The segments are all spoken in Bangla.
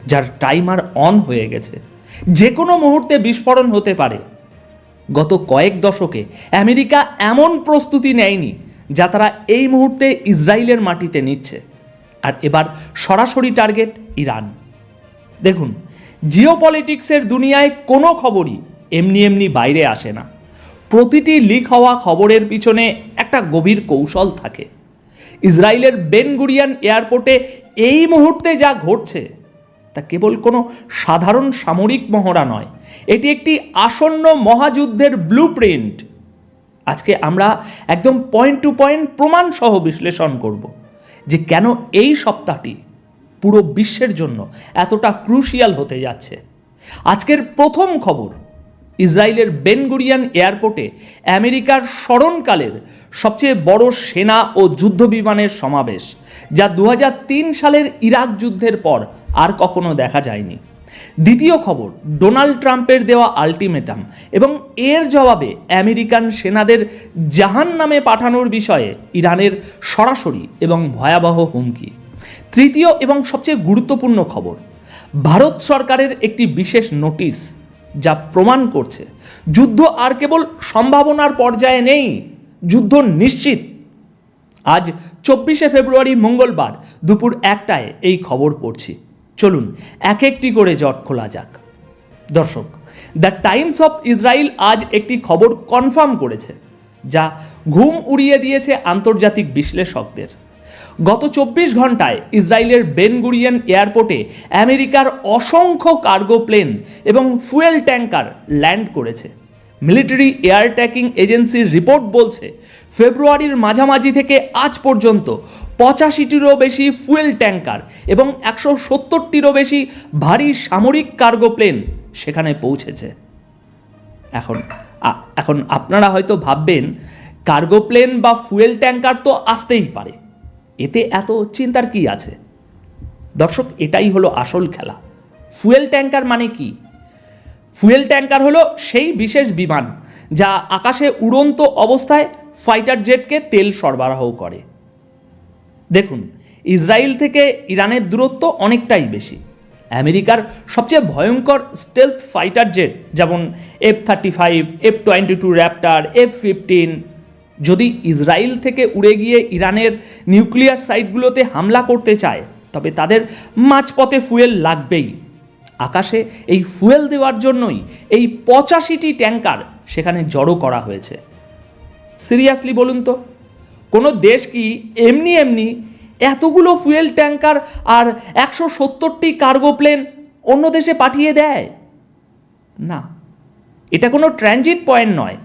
যার টাইমার অন হয়ে গেছে। যে কোনো মুহূর্তে বিস্ফোরণ হতে পারে। গত কয়েক দশকে আমেরিকা এমন প্রস্তুতি নেয়নি যা তারা এই মুহূর্তে ইসরায়েলের মাটিতে নিচ্ছে। আর এবার সরাসরি টার্গেট ইরান। দেখুন, জিওপলিটিক্সের দুনিয়ায় কোনো খবরই এমনি এমনি বাইরে আসে না। প্রতিটি লিক হওয়া খবরের পিছনে একটা গভীর কৌশল থাকে। ইসরায়েলের বেন গুরিয়ান এয়ারপোর্টে এই মুহূর্তে যা ঘটছে তা কেবল কোনো সাধারণ সামরিক মহড়া নয়, এটি একটি আসন্ন মহাযুদ্ধের ব্লুপ্রিন্ট। আজকে আমরা একদম পয়েন্ট টু পয়েন্ট প্রমাণ সহ বিশ্লেষণ করব যে কেন এই সপ্তাহটি পুরো বিশ্বের জন্য এতটা ক্রুশিয়াল হতে যাচ্ছে। আজকের প্রথম খবর, ইসরায়েলের বেন গুরিয়ান এয়ারপোর্টে আমেরিকার স্মরণকালের সবচেয়ে বড় সেনা ও যুদ্ধ বিমানের সমাবেশ, যা 2003 সালের ইরাক যুদ্ধের পর আর কখনো দেখা যায়নি। দ্বিতীয় খবর, ডোনাল্ড ট্রাম্পের দেওয়া আলটিমেটাম এবং এর জবাবে আমেরিকান সেনাদের জাহান্নামে পাঠানোর বিষয়ে ইরানের সরাসরি এবং ভয়াবহ হুমকি। তৃতীয় এবং সবচেয়ে গুরুত্বপূর্ণ খবর, ভারত সরকারের একটি বিশেষ নোটিশ যা প্রমাণ করছে যুদ্ধ আর কেবল সম্ভাবনার পর্যায়ে নেই, যুদ্ধ নিশ্চিত। আজ 24শে ফেব্রুয়ারি মঙ্গলবার দুপুর 1টায় এই খবর পড়ছি। চলুন এক একটি করে জট খোলা যাক। দর্শক, দ্য টাইমস অফ ইসরায়েল আজ একটি খবর কনফার্ম করেছে যা ঘুম উড়িয়ে দিয়েছে আন্তর্জাতিক বিশ্লেষকদের। গত 24 ঘন্টায় ইসরায়েলের বেন গুরিয়ান এয়ারপোর্টে আমেরিকার অসংখ্য কার্গো প্লেন এবং ফুয়েল ট্যাঙ্কার ল্যান্ড করেছে। মিলিটারি এয়ার ট্র্যাকিং এজেন্সির রিপোর্ট বলছে ফেব্রুয়ারির মাঝামাঝি থেকে আজ পর্যন্ত 85টিরও বেশি ফুয়েল ট্যাঙ্কার এবং 170টিরও বেশি ভারী সামরিক কার্গো প্লেন সেখানে পৌঁছেছে। এখন আপনারা হয়তো ভাববেন, কার্গো প্লেন বা ফুয়েল ট্যাঙ্কার তো আসতেই পারে, এতে এত চিন্তার কি আছে? দর্শক, এটাই হলো আসল খেলা। ফুয়েল ট্যাঙ্কার মানে কি? ফুয়েল ট্যাঙ্কার হলো সেই বিশেষ বিমান যা আকাশে উড়ন্ত অবস্থায় ফাইটার জেটকে তেল সরবরাহ করে। দেখুন, ইসরায়েল থেকে ইরানের দূরত্ব অনেকটাই বেশি। আমেরিকার সবচেয়ে ভয়ঙ্কর স্টেলথ ফাইটার জেট যেমন F-35, F-22 র্যাপ্টার, F-15 যদি ইসরায়েল থেকে উড়ে গিয়ে ইরানের নিউক্লিয়ার সাইটগুলোতে হামলা করতে চায়, তবে তাদের মাঝপথে ফুয়েল লাগবেই। আকাশে এই ফুয়েল দেওয়ার জন্যই এই 85টি ট্যাঙ্কার সেখানে জড়ো করা হয়েছে। সিরিয়াসলি বলুন তো, কোনো দেশ কি এমনি এমনি এতগুলো ফুয়েল ট্যাঙ্কার আর 170টি কার্গো প্লেন অন্য দেশে পাঠিয়ে দেয়? না, এটা কোনো ট্রানজিট পয়েন্ট নয়।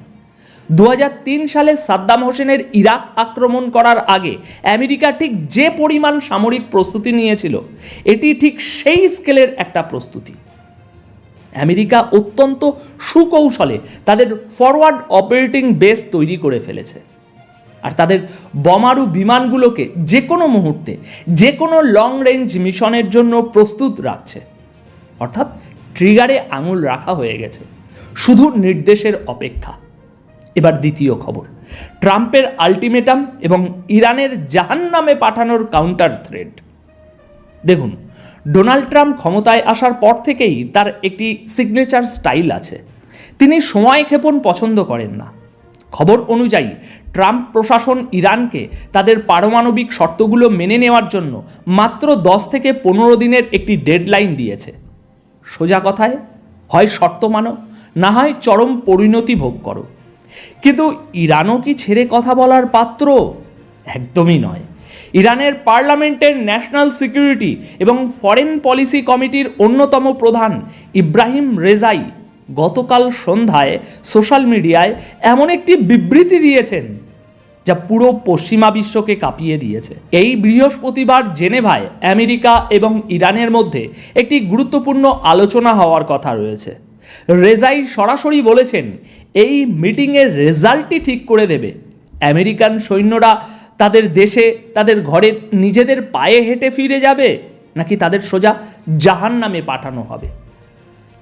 2003 সালে সাদ্দাম হোসেনের ইরাক আক্রমণ করার আগে আমেরিকা ঠিক যে পরিমাণ সামরিক প্রস্তুতি নিয়েছিল, এটি ঠিক সেই স্কেলের একটা প্রস্তুতি। আমেরিকা অত্যন্ত সুকৌশলে তাদের ফরওয়ার্ড অপারেটিং বেস তৈরি করে ফেলেছে, আর তাদের বোমারু বিমানগুলোকে যে কোনো মুহূর্তে যে কোনো লং রেঞ্জ মিশনের জন্য প্রস্তুত রাখছে। অর্থাৎ ট্রিগারে আঙুল রাখা হয়ে গেছে, শুধু নির্দেশের অপেক্ষা। এবার দ্বিতীয় খবর, ট্রাম্পের আলটিমেটাম এবং ইরানের জাহান্নামে পাঠানোর কাউন্টার থ্রেট। দেখুন, ডোনাল্ড ট্রাম্প ক্ষমতায় আসার পর থেকেই তার একটি সিগনেচার স্টাইল আছে। তিনি সময় ক্ষেপণ পছন্দ করেন না। খবর অনুযায়ী ট্রাম্প প্রশাসন ইরানকে তাদের পারমাণবিক শর্তগুলো মেনে নেওয়ার জন্য মাত্র 10 থেকে 15 দিনের একটি ডেডলাইন দিয়েছে। সোজা কথায়, হয় শর্ত মানো, না হয় চরম পরিণতি ভোগ করো। কিন্তু ইরানও কি ছেড়ে কথা বলার পাত্র? একদমই নয়। ইরানের পার্লামেন্টের ন্যাশনাল সিকিউরিটি এবং ফরেন পলিসি কমিটির অন্যতম প্রধান ইব্রাহিম রেজাই গতকাল সন্ধ্যায় সোশ্যাল মিডিয়ায় এমন একটি বিবৃতি দিয়েছেন যা পুরো পশ্চিমা বিশ্বকে কাঁপিয়ে দিয়েছে। এই বৃহস্পতিবার জেনেভায় আমেরিকা এবং ইরানের মধ্যে একটি গুরুত্বপূর্ণ আলোচনা হওয়ার কথা রয়েছে। রেজাই সরাসরি বলেছেন, এই মিটিংয়ের রেজাল্টই ঠিক করে দেবে আমেরিকান সৈন্যরা তাদের দেশে, তাদের ঘরে নিজেদের পায়ে হেঁটে ফিরে যাবে, নাকি তাদের সোজা জাহান্নামে পাঠানো হবে।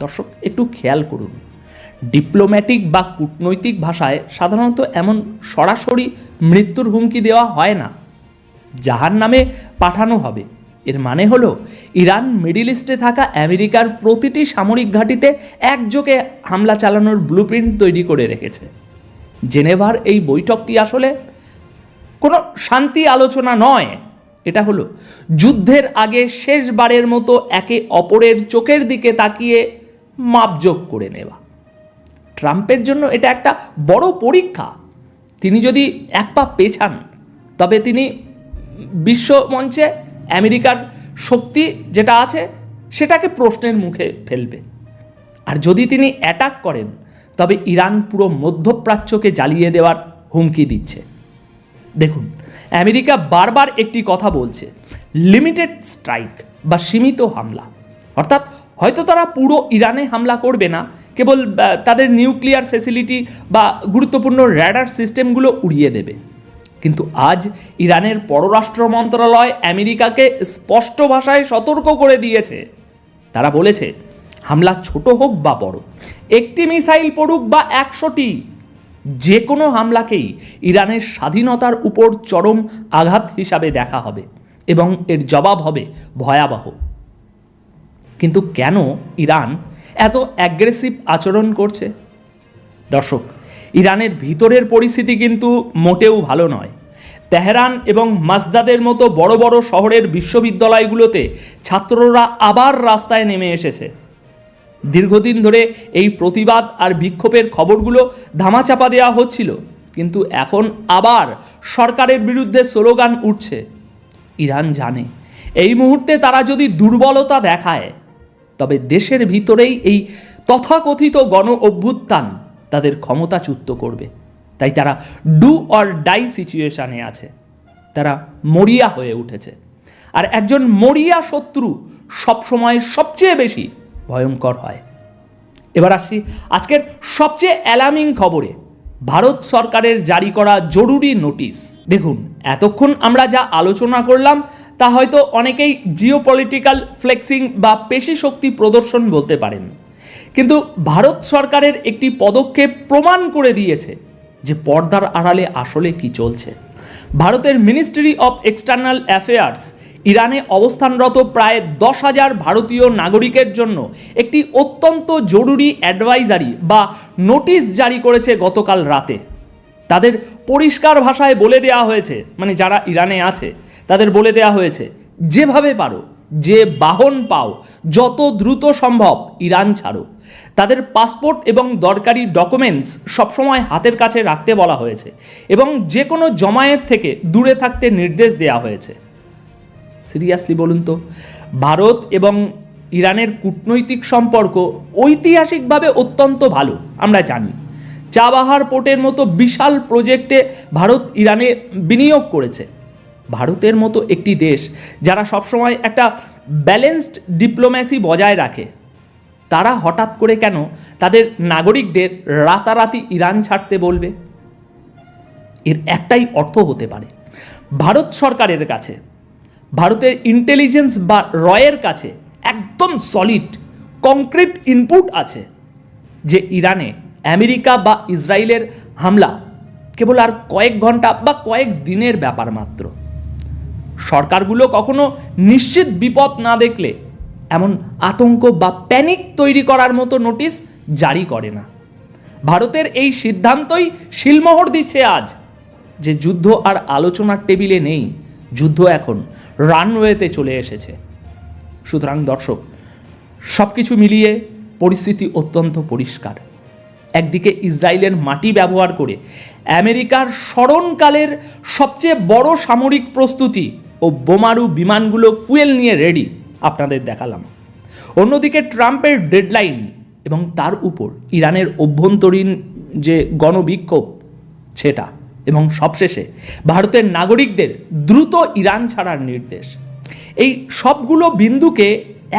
দর্শক, একটু খেয়াল করুন, ডিপ্লোম্যাটিক বা কূটনৈতিক ভাষায় সাধারণত এমন সরাসরি মৃত্যুর হুমকি দেওয়া হয় না। জাহান্নামে পাঠানো হবে এর মানে হলো ইরান মিডল ইস্টে থাকা আমেরিকার প্রতিটি সামরিক ঘাঁটিতে একযোগে হামলা চালানোর ব্লুপ্রিন্ট তৈরি করে রেখেছে। জেনেভার এই বৈঠকটি আসলে কোনো শান্তি আলোচনা নয়, এটা হলো যুদ্ধের আগে শেষবারের মতো একে অপরের চোখের দিকে তাকিয়ে মাপজোক করে নেওয়া। ট্রাম্পের জন্য এটা একটা বড় পরীক্ষা। তিনি যদি এক পা পেছান তবে তিনি বিশ্ব মঞ্চে আমেরিকার শক্তি যেটা আছে সেটাকে প্রশ্নের মুখে ফেলবে। আর যদি তিনি অ্যাটাক করেন তবে ইরান পুরো মধ্যপ্রাচ্যকে জ্বালিয়ে দেওয়ার হুমকি দিচ্ছে। দেখুন, আমেরিকা বারবার একটি কথা বলছে, লিমিটেড স্ট্রাইক বা সীমিত হামলা। অর্থাৎ হয়তো তারা পুরো ইরানে হামলা করবে না, কেবল তাদের নিউক্লিয়ার ফ্যাসিলিটি বা গুরুত্বপূর্ণ র্যাডার সিস্টেমগুলো উড়িয়ে দেবে। কিন্তু আজ ইরানের পররাষ্ট্র মন্ত্রণালয় আমেরিকাকে স্পষ্ট ভাষায় সতর্ক করে দিয়েছে। তারা বলেছে, হামলা ছোট হোক বা বড়, একটি মিসাইল পড়ুক বা 100টি, যে কোনো হামলাকেই ইরানের স্বাধীনতার উপর চরম আঘাত হিসাবে দেখা হবে এবং এর জবাব হবে ভয়াবহ। কিন্তু কেন ইরান এত অ্যাগ্রেসিভ আচরণ করছে? দর্শক, ইরানের ভিতরের পরিস্থিতি কিন্তু মোটেও ভালো নয়। তেহরান এবং মাসদাদের মতো বড় বড় শহরের বিশ্ববিদ্যালয়গুলোতে ছাত্ররা আবার রাস্তায় নেমে এসেছে। দীর্ঘদিন ধরে এই প্রতিবাদ আর বিক্ষোভের খবরগুলো ধামাচাপা দেওয়া হচ্ছিল, কিন্তু এখন আবার সরকারের বিরুদ্ধে স্লোগান উঠছে। ইরান জানে এই মুহূর্তে তারা যদি দুর্বলতা দেখায় তবে দেশের ভিতরেই এই তথাকথিত গণ অভ্যুত্থান তাদের ক্ষমতাচ্যুত করবে। তাই তারা ডু অর ডাই সিচুয়েশনে আছে। তারা মরিয়া হয়ে উঠেছে। আর একজন মরিয়া শত্রু সবসময় সবচেয়ে বেশি ভয়ঙ্কর হয়। এবার আসছি আজকের সবচেয়ে অ্যালার্মিং খবরে, ভারত সরকারের জারি করা জরুরি নোটিশ। দেখুন, এতক্ষণ আমরা যা আলোচনা করলাম তা হয়তো অনেকেই জিওপলিটিক্যাল ফ্লেক্সিং বা পেশি শক্তি প্রদর্শন বলতে পারেন, কিন্তু ভারত সরকারের একটি পদক্ষেপ প্রমাণ করে দিয়েছে যে পর্দার আড়ালে আসলে কি চলছে। ভারতের মিনিস্ট্রি অফ এক্সটার্নাল অ্যাফেয়ার্স ইরানে অবস্থানরত প্রায় 10,000 ভারতীয় নাগরিকের জন্য একটি অত্যন্ত জরুরি অ্যাডভাইজারি বা নোটিশ জারি করেছে গতকাল রাতে। তাদের পরিষ্কার ভাষায় বলে দেওয়া হয়েছে, মানে যারা ইরানে আছে তাদের বলে দেওয়া হয়েছে, যেভাবে পারো, যে বাহন পাও, যত দ্রুত সম্ভব ইরান ছাড়ো। তাদের পাসপোর্ট এবং দরকারি ডকুমেন্টস সবসময় হাতের কাছে রাখতে বলা হয়েছে এবং যে কোনো জমায়েত থেকে দূরে থাকতে নির্দেশ দেওয়া হয়েছে। সিরিয়াসলি বলুন তো, ভারত এবং ইরানের কূটনৈতিক সম্পর্ক ঐতিহাসিকভাবে অত্যন্ত ভালো, আমরা জানি। চাবাহার পোর্টের মতো বিশাল প্রজেক্টে ভারত ইরানে বিনিয়োগ করেছে। ভারতের মতো একটি দেশ যারা সবসময় একটা ব্যালেন্সড ডিপ্লোম্যাসি বজায় রাখে, তারা হঠাৎ করে কেন তাদের নাগরিকদের রাতারাতি ইরান ছাড়তে বলবে? এর একটাই অর্থ হতে পারে, ভারত সরকারের কাছে, ভারতের ইন্টেলিজেন্স বা রয়ের কাছে একদম সলিড কংক্রিট ইনপুট আছে যে ইরানে আমেরিকা বা ইসরায়েলের হামলা কেবল আর কয়েক ঘন্টা বা কয়েক দিনের ব্যাপার মাত্র। সরকারগুলো কখনো নিশ্চিত বিপদ না দেখলে এমন আতঙ্ক বা প্যানিক তৈরি করার মতো নোটিশ জারি করে না। ভারতের এই সিদ্ধান্তই শিলমোহর দিচ্ছে আজ যে যুদ্ধ আর আলোচনার টেবিলে নেই, যুদ্ধ এখন রানওয়েতে চলে এসেছে। সুতরাং দর্শক, সব কিছু মিলিয়ে পরিস্থিতি অত্যন্ত পরিষ্কার। একদিকে ইসরায়েলের মাটি ব্যবহার করে আমেরিকার স্মরণকালের সবচেয়ে বড় সামরিক প্রস্তুতি ও বোমারু বিমানগুলো ফুয়েল নিয়ে রেডি, আপনাদের দেখালাম। অন্যদিকে ট্রাম্পের ডেডলাইন এবং তার উপর ইরানের অভ্যন্তরীণ যে গণবিক্ষোভ সেটা, এবং সবশেষে ভারতের নাগরিকদের দ্রুত ইরান ছাড়ার নির্দেশ। এই সবগুলো বিন্দুকে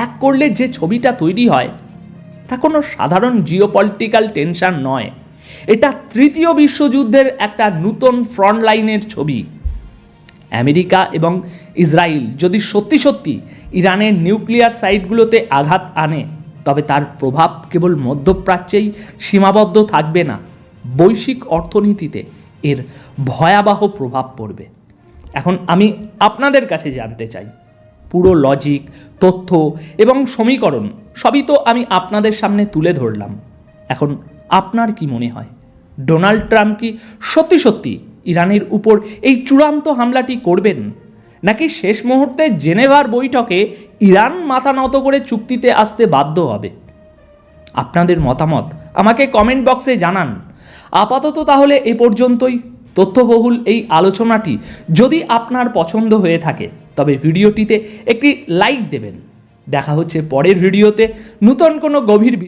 এক করলে যে ছবিটা তৈরি হয় তা কোনো সাধারণ জিওপলিটিক্যাল টেনশন নয়। এটা তৃতীয় বিশ্বযুদ্ধের একটা নতুন ফ্রন্ট লাইনের ছবি। আমেরিকা এবং ইসরায়েল যদি সত্যি সত্যি ইরানের নিউক্লিয়ার সাইটগুলোতে আঘাত আনে তবে তার প্রভাব কেবল মধ্যপ্রাচ্যেই সীমাবদ্ধ থাকবে না, বৈশ্বিক অর্থনীতিতে এর ভয়াবহ প্রভাব পড়বে। এখন আমি আপনাদের কাছে জানতে চাই, পুরো লজিক, তথ্য এবং সমীকরণ সবই তো আমি আপনাদের সামনে তুলে ধরলাম। এখন আপনার কি মনে হয়, ডোনাল্ড ট্রাম্প কি সত্যি সত্যি ইরানের উপর এই চূড়ান্ত হামলাটি করবেন, নাকি শেষ মুহূর্তে জেনেভার বৈঠকে ইরান মাথা নত করে চুক্তিতে আসতে বাধ্য হবে? আপনাদের মতামত আমাকে কমেন্ট বক্সে জানান। আপাতত তাহলে এ পর্যন্তই। তথ্যবহুল এই আলোচনাটি যদি আপনার পছন্দ হয়ে থাকে তবে ভিডিওটিতে একটি লাইক দেবেন। দেখা হচ্ছে পরের ভিডিওতে নতুন কোনো গভীর